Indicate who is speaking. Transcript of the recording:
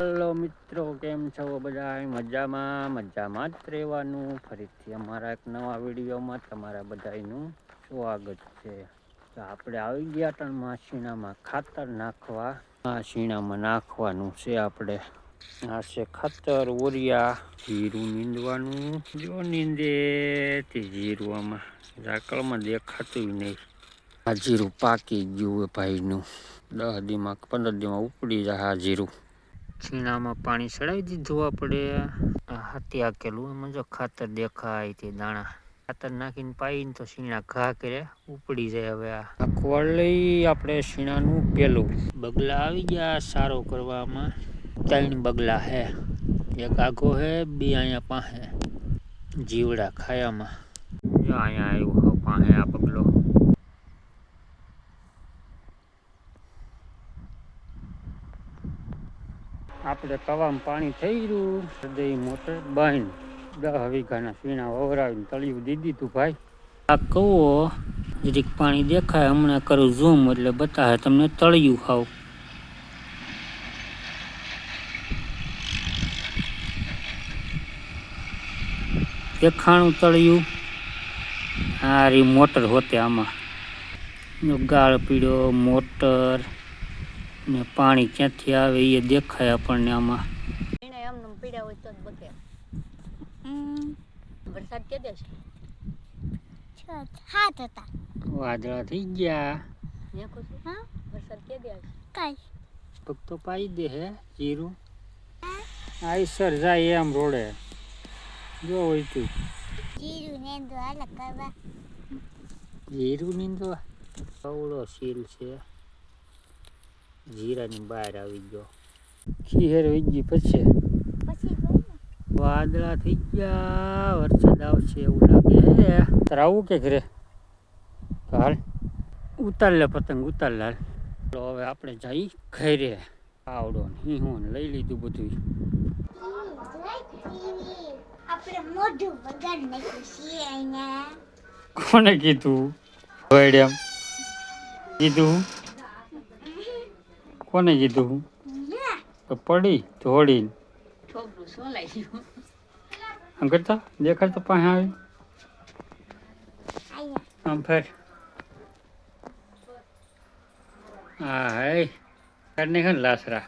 Speaker 1: Hello મિત્રો, કેમ છો બધા? મજામાં જ રહેવાનું. ફરીથી અમારા એક નવા વિડીયોમાં તમારા બધાનું સ્વાગત છે. તો આપણે આવી ગયા ટણમાં શીણામાં ખાતર નાખવા. આ શીણામાં નાખવાનું છે આપણે. આ છે ખાતર ઓરિયા. જીરું નીંદવાનું. જો નીંદે તે જીરું આમાં ઝાકળમાં દેખાતું નહીં. આ જીરું પાકી ગયું ભાઈનું. 10 દીમાં 15 દીમાં ઉપડી જાય આ જીરું. છીણામાં પાણી ચડાવી દીધું આપણે. હાથી આકેલું એમાં જો ખાતર દેખાય તે દાણા. ખાતર નાખીને પાઈને તો શીણા ઘા કરે ઉપડી જાય. હવે આ નાખવા લઈ આપણે શીણાનું પેલું બગલા આવી ગયા સારો કરવામાં. 3 બગલા હે. એક આઘો હે, 2 અહીંયા પાસે જીવડા ખાયામાં. જો અહીંયા આવ્યું પાસે આ બગલો. આપણે કવામાં પાણી થઈ ગયું. હૃદય મોટર બંધ. 10 વીઘાના શીણા વવરાવીને તળિયું દીધી તું ભાઈ. આ કહો જરીક પાણી દેખાય. હમણાં કરું ઝૂમ એટલે બતાવે તમને તળિયું ખાવ. દેખાણું તળિયું. આ રી મોટર હોતે આમાં ગાળ પીડ્યો મોટર ને પાણી ક્યાંથી આવે એ દેખાય આપણને આમાં.
Speaker 2: વરસાદ કે દેશ
Speaker 1: વાદળા થઈ ગયા.
Speaker 2: વરસાદ કે દેશ
Speaker 1: પગ તો પાઈ દે હે જીરું. આઈસર જાય એમ રોડે. જો હોય તું જીરું નીંદવા કવડો સીલ છે. જીરાની બહાર આવી ગયો. ખીહેર વહી ગઈ પછી વાદળા થઈ ગયા. વરસાદ આવશે એવું લાગે હે. તારે આવું કે ઘરે હાલ ઉતાર લે પતંગ ઉતાર લાલ. હવે આપણે જઈ ઘરે. આવડો હું લઈ લીધું બધું. કોને કીધું? કીધું કોને કીધું? તો પડી ધોડીને આમ કરતા દેખાડ તો પાસે આવી આમ ફેર. હા હે કરને ખન લાસરા